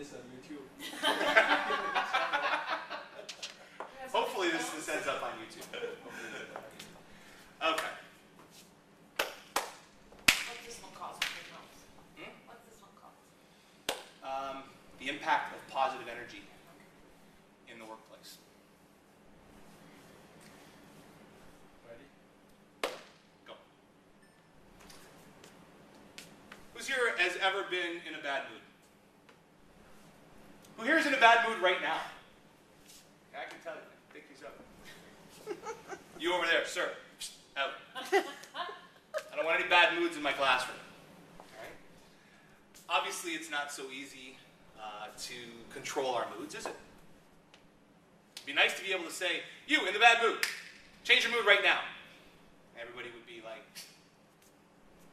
this on YouTube. Hopefully this ends up on YouTube. Okay. What's this one called? What's this one called? The impact of positive energy in the workplace. Ready? Go. Who's here has ever been in a bad mood? Who here is in a bad mood right now? I can tell you. Pick these up. You over there, sir. Out. I don't want any bad moods in my classroom. All right? Obviously, it's not so easy to control our moods, is it? It'd be nice to be able to say, you in the bad mood, change your mood right now. Everybody would be like,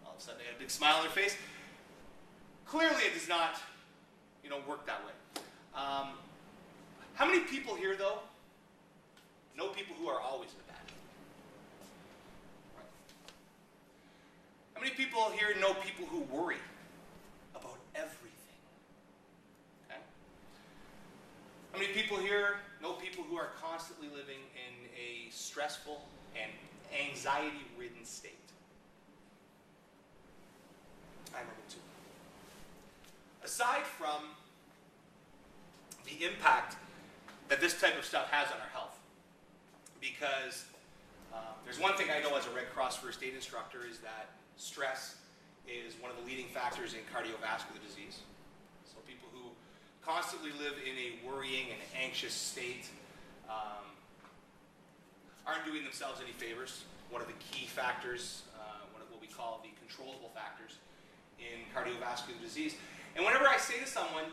all of a sudden they had a big smile on their face. Clearly, it does not, work that way. How many people here, though, know people who are always in a bad mood? Right. How many people here know people who worry about everything? Okay. How many people here know people who are constantly living in a stressful and anxiety-ridden state? I remember too. Aside from the impact that this type of stuff has on our health, because there's one thing I know as a Red Cross first aid instructor is that stress is one of the leading factors in cardiovascular disease. So people who constantly live in a worrying and anxious state aren't doing themselves any favors. One of the key factors, one of what we call the controllable factors in cardiovascular disease. And whenever I say to someone,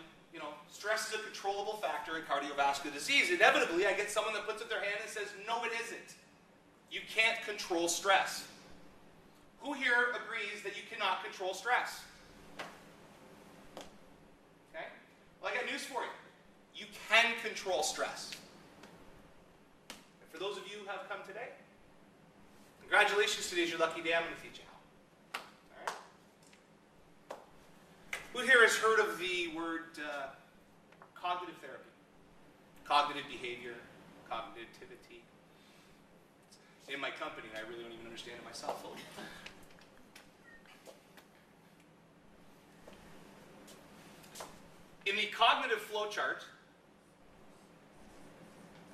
stress is a controllable factor in cardiovascular disease, inevitably I get someone that puts up their hand and says, no, it isn't. You can't control stress. Who here agrees that you cannot control stress? Okay? Well, I got news for you. You can control stress. And for those of you who have come today, congratulations, today's your lucky day. I'm going to teach you how. All right? Who here has heard of the word cognitive therapy? Cognitive behavior, cognitivity. It's in my company, and I really don't even understand it myself fully. In the cognitive flow chart,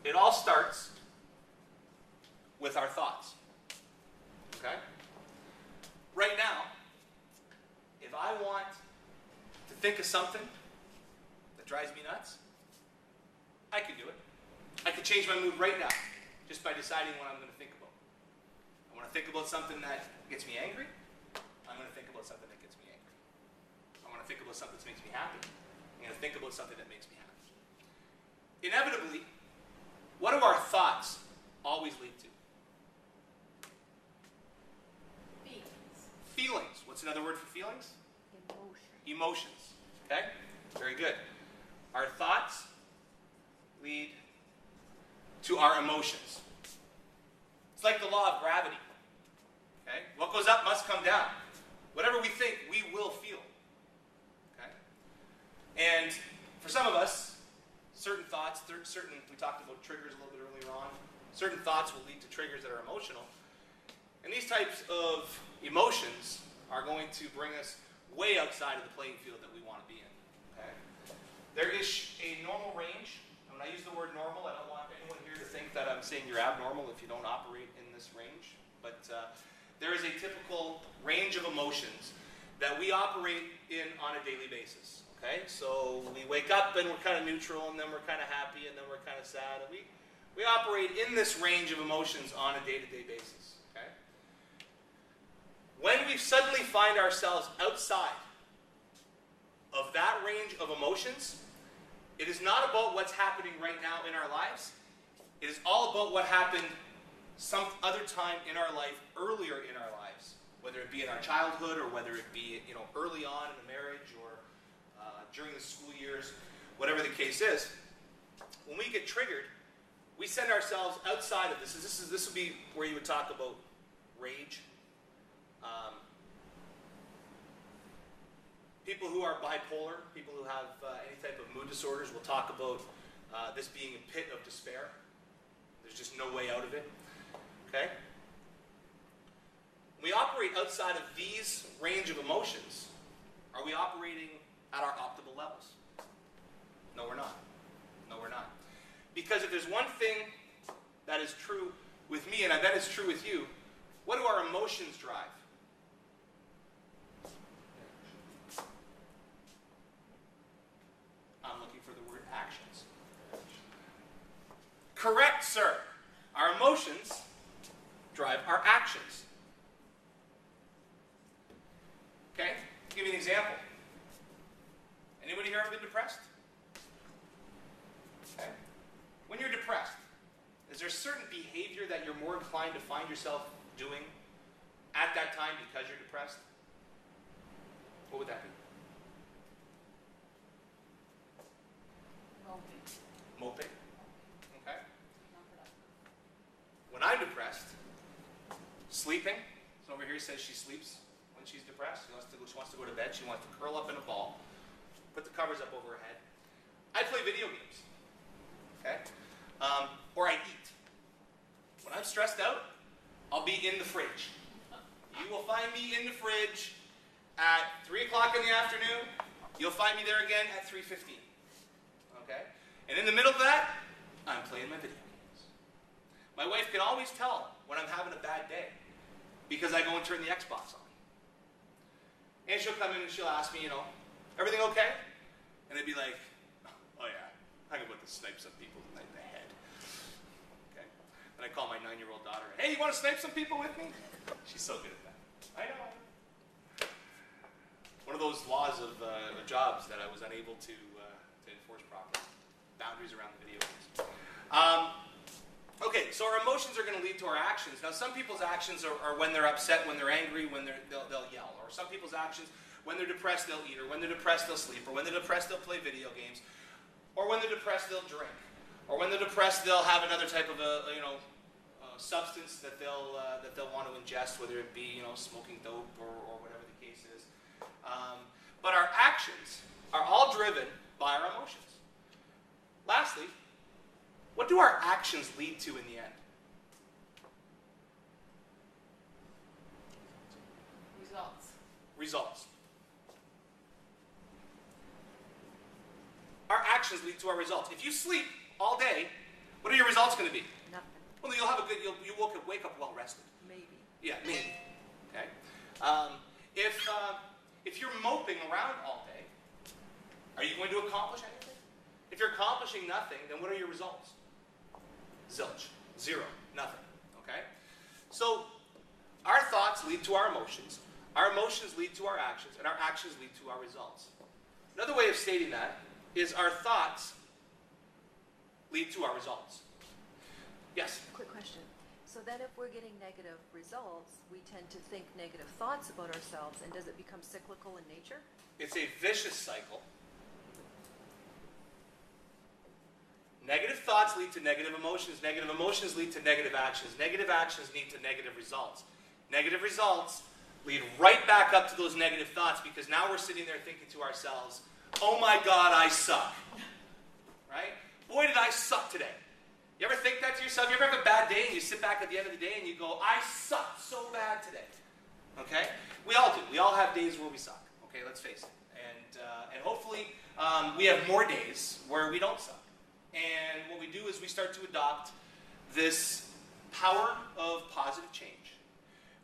it all starts with our thoughts. Okay? Right now, if I want to think of something that drives me nuts, I could do it. I could change my mood right now just by deciding what I'm going to think about. I want to think about something that gets me angry. I'm going to think about something that gets me angry. I want to think about something that makes me happy. I'm going to think about something that makes me happy. Inevitably, what do our thoughts always lead to? Feelings. What's another word for feelings? Emotions. Okay? Very good. Our thoughts lead to our emotions. It's like the law of gravity. Okay? What goes up must come down. Whatever we think, we will feel. Okay? And for some of us, certain thoughts, we talked about triggers a little bit earlier on, certain thoughts will lead to triggers that are emotional. And these types of emotions are going to bring us way outside of the playing field that we want to be in. Okay? There is a normal range. And when I use the word normal, I don't want anyone here to think that I'm saying you're abnormal if you don't operate in this range. But there is a typical range of emotions that we operate in on a daily basis. Okay? So we wake up and we're kind of neutral, and then we're kind of happy, and then we're kind of sad. And we operate in this range of emotions on a day-to-day basis. Okay? When we suddenly find ourselves outside of that range of emotions, it is not about what's happening right now in our lives. It is all about what happened some other time in our life, earlier in our lives, whether it be in our childhood or whether it be early on in a marriage or during the school years, whatever the case is. When we get triggered, we send ourselves outside of this. This would be where you would talk about rage. People who are bipolar, people who have any type of mood disorders, will talk about this being a pit of despair. There's just no way out of it. Okay? When we operate outside of these range of emotions, are we operating at our optimal levels? No, we're not. No, we're not. Because if there's one thing that is true with me, and I bet it's true with you, what do our emotions drive? I'm looking for the word actions. Correct, sir. Our emotions drive our actions. Okay? I'll give you an example. Anybody here ever been depressed? Okay. When you're depressed, is there certain behavior that you're more inclined to find yourself doing at that time because you're depressed? What would that be? Moping. Okay. When I'm depressed, sleeping. So over here says she sleeps when she's depressed. She wants to go to bed. She wants to curl up in a ball, put the covers up over her head. I play video games. Okay. Or I eat. When I'm stressed out, I'll be in the fridge. You will find me in the fridge at 3 o'clock in the afternoon. You'll find me there again at 3:15. Okay? And in the middle of that, I'm playing my video games. My wife can always tell when I'm having a bad day because I go and turn the Xbox on. And she'll come in and she'll ask me, everything okay? And I'd be like, oh yeah, I'm about to snipe some people tonight in the head. Okay? And I call my 9-year-old daughter, hey, you want to snipe some people with me? She's so good at that. I know. One of those laws of jobs that I was unable to enforce properly. Boundaries around the video games. Okay, so our emotions are going to lead to our actions. Now, some people's actions are when they're upset, when they're angry, when they'll yell. Or some people's actions, when they're depressed, they'll eat. Or when they're depressed, they'll sleep. Or when they're depressed, they'll play video games. Or when they're depressed, they'll drink. Or when they're depressed, they'll have another type of substance that they'll want to ingest, whether it be smoking dope or whatever the case is. But our actions are all driven by our emotions. Lastly, what do our actions lead to in the end? Results. Our actions lead to our results. If you sleep all day, what are your results going to be? Nothing. Well, you'll have you wake up well rested. Maybe. Yeah, maybe. Okay. If you're moping around all day, are you going to accomplish anything? If you're accomplishing nothing, then what are your results? Zilch. Zero. Nothing. Okay? So, our thoughts lead to our emotions. Our emotions lead to our actions, and our actions lead to our results. Another way of stating that is our thoughts lead to our results. Yes? Quick question. So then if we're getting negative results, we tend to think negative thoughts about ourselves, and does it become cyclical in nature? It's a vicious cycle. Negative thoughts lead to negative emotions. Negative emotions lead to negative actions. Negative actions lead to negative results. Negative results lead right back up to those negative thoughts, because now we're sitting there thinking to ourselves, oh my God, I suck. Right? Boy, did I suck today. You ever think that to yourself? You ever have a bad day and you sit back at the end of the day and you go, I sucked so bad today. Okay? We all do. We all have days where we suck. Okay, let's face it. And hopefully we have more days where we don't suck. And what we do is we start to adopt this power of positive change.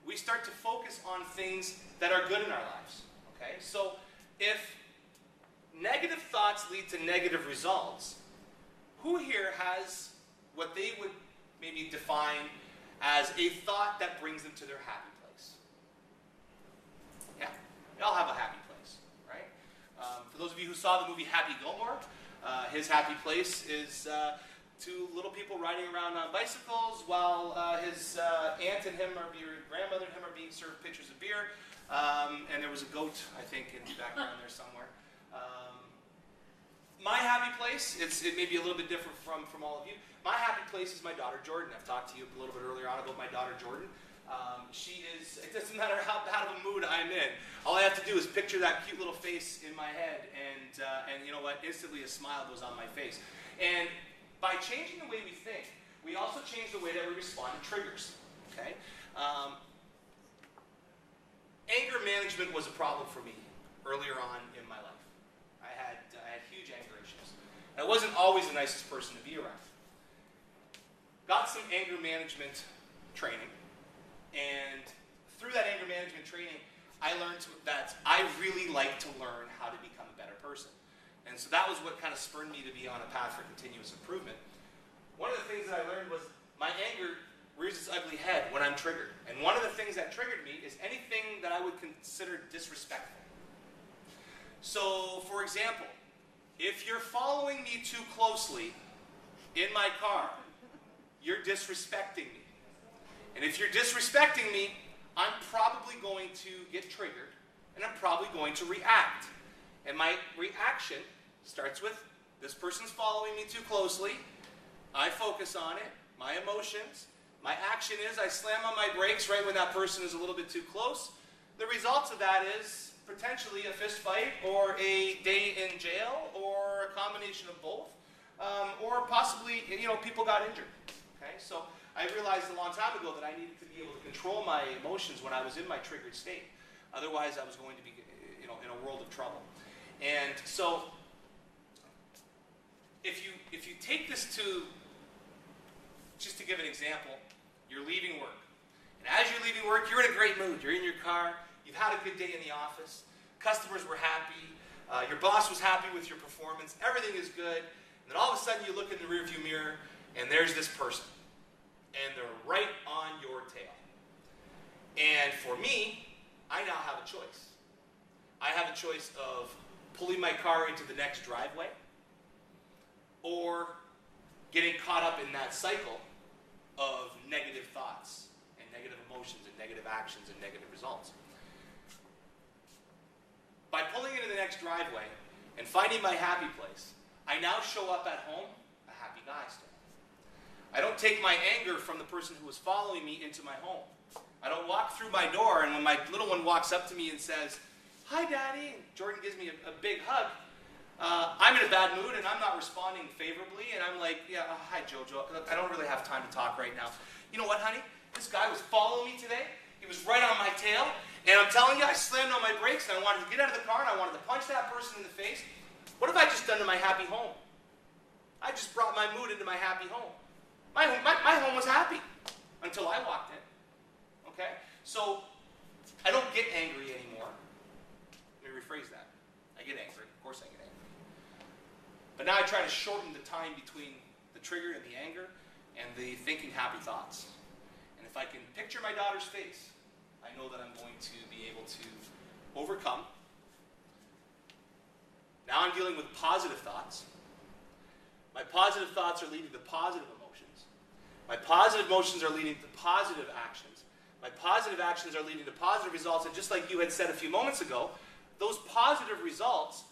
We start to focus on things that are good in our lives. Okay? So if negative thoughts lead to negative results, who here has what they would maybe define as a thought that brings them to their happy place? Yeah, they all have a happy place, right? For those of you who saw the movie Happy Gilmore, his happy place is two little people riding around on bicycles while his aunt and him grandmother and him are being served pitchers of beer, and there was a goat, I think, in the background there somewhere. My happy place, it may be a little bit different from all of you. My happy place is my daughter Jordan. I've talked to you a little bit earlier on about my daughter Jordan. It doesn't matter how bad of a mood I'm in. All I have to do is picture that cute little face in my head, and you know what? Instantly a smile goes on my face. And by changing the way we think, we also change the way that we respond to triggers. Okay? Anger management was a problem for me earlier on in my life. I had huge anger issues. I wasn't always the nicest person to be around. Got some anger management training, and through that anger management training, I learned that I really like to learn how to become a better person. And so that was what kind of spurred me to be on a path for continuous improvement. One of the things that I learned was my anger rears its ugly head when I'm triggered. And one of the things that triggered me is anything that I would consider disrespectful. So, for example, if you're following me too closely in my car, you're disrespecting me. And if you're disrespecting me, I'm probably going to get triggered, and I'm probably going to react. And my reaction starts with, this person's following me too closely, I focus on it, my emotions. My action is I slam on my brakes right when that person is a little bit too close. The results of that is potentially a fist fight, or a day in jail, or a combination of both, or possibly, people got injured. Okay, so I realized a long time ago that I needed to be able to control my emotions when I was in my triggered state. Otherwise, I was going to be, in a world of trouble. And so, if you take this to, just to give an example, you're leaving work. And as you're leaving work, you're in a great mood. You're in your car. You've had a good day in the office. Customers were happy. Your boss was happy with your performance. Everything is good. And then all of a sudden, you look in the rearview mirror, and there's this person. And they're right on your tail. And for me, I now have a choice. I have a choice of pulling my car into the next driveway, or getting caught up in that cycle of negative thoughts and negative emotions and negative actions and negative results. By pulling into the next driveway and finding my happy place, I now show up at home a happy guy still. I don't take my anger from the person who was following me into my home. I don't walk through my door, and when my little one walks up to me and says, "Hi, Daddy," and Jordan gives me a big hug, I'm in a bad mood, and I'm not responding favorably, and I'm like, "Yeah, hi, Jojo. I don't really have time to talk right now. You know what, honey? This guy was following me today. He was right on my tail, and I'm telling you, I slammed on my brakes, and I wanted to get out of the car, and I wanted to punch that person in the face. What have I just done to my happy home? I just brought my mood into my happy home. My home was happy until I walked in. Okay? So, I don't get angry anymore. Let me rephrase that. I get angry. Of course I get angry. But now I try to shorten the time between the trigger and the anger and the thinking happy thoughts. And if I can picture my daughter's face, I know that I'm going to be able to overcome. Now I'm dealing with positive thoughts. My positive thoughts are leading to positive emotions. My positive emotions are leading to positive actions. My positive actions are leading to positive results. And just like you had said a few moments ago, those positive results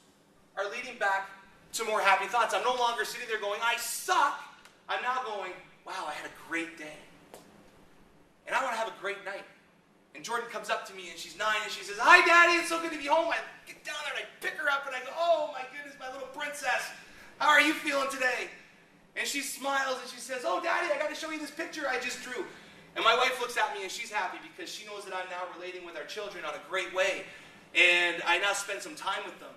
are leading back to more happy thoughts. I'm no longer sitting there going, "I suck." I'm now going, "Wow, I had a great day. And I want to have a great night." And Jordan comes up to me, and she's 9, and she says, "Hi, Daddy, it's so good to be home." I get down there, and I pick her up, and I go, "Oh, my goodness, my little princess. How are you feeling today?" And she smiles, and she says, "Oh, Daddy, I got to show you this picture I just drew." And my wife looks at me, and she's happy because she knows that I'm now relating with our children on a great way. And I now spend some time with them.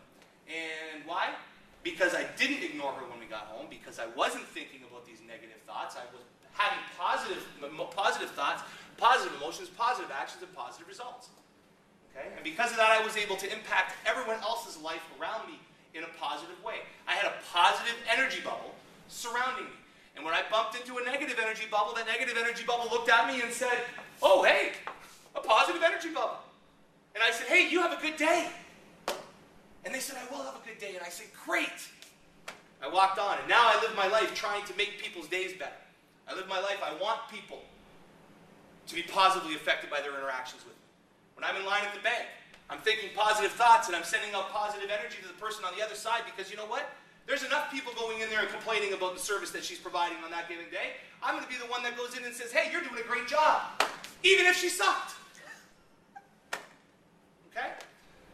And why? Because I didn't ignore her when we got home, because I wasn't thinking about these negative thoughts. I was having positive thoughts, positive emotions, positive actions, and positive results. Okay? And because of that, I was able to impact everyone else's life around me in a positive way. I had a positive energy bubble surrounding me. And when I bumped into a negative energy bubble, that negative energy bubble looked at me and said, "Oh, hey, a positive energy bubble." And I said, "Hey, you have a good day." And they said, "I will have a good day." And I said, "Great." I walked on, and now I live my life trying to make people's days better. I live my life, I want people to be positively affected by their interactions with me. When I'm in line at the bank, I'm thinking positive thoughts, and I'm sending out positive energy to the person on the other side, because you know what? There's enough people going in there and complaining about the service that she's providing on that given day. I'm going to be the one that goes in and says, "Hey, you're doing a great job." even if she sucked. Okay?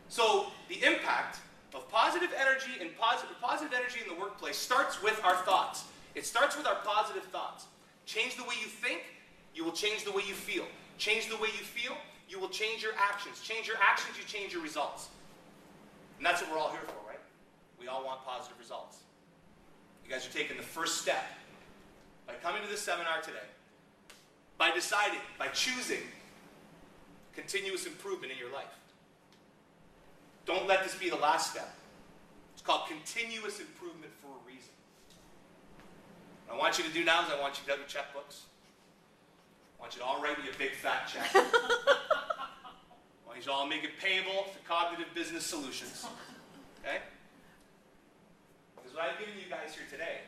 So the impact of positive energy and positive energy in the workplace starts with our thoughts. It starts with our positive thoughts. Change the way you think, you will change the way you feel. Change the way you feel, you will change your actions. Change your actions, you change your results. And that's what we're all here for, right? We all want positive results. You guys are taking the first step by coming to this seminar today, by deciding, by choosing continuous improvement in your life. Don't let this be the last step. It's called continuous improvement for a reason. What I want you to do now is I want you to have your checkbooks. I want you to all write me a big fat check. I want you to all make it payable to Cognitive Business Solutions. Okay? Because what I've given you guys here today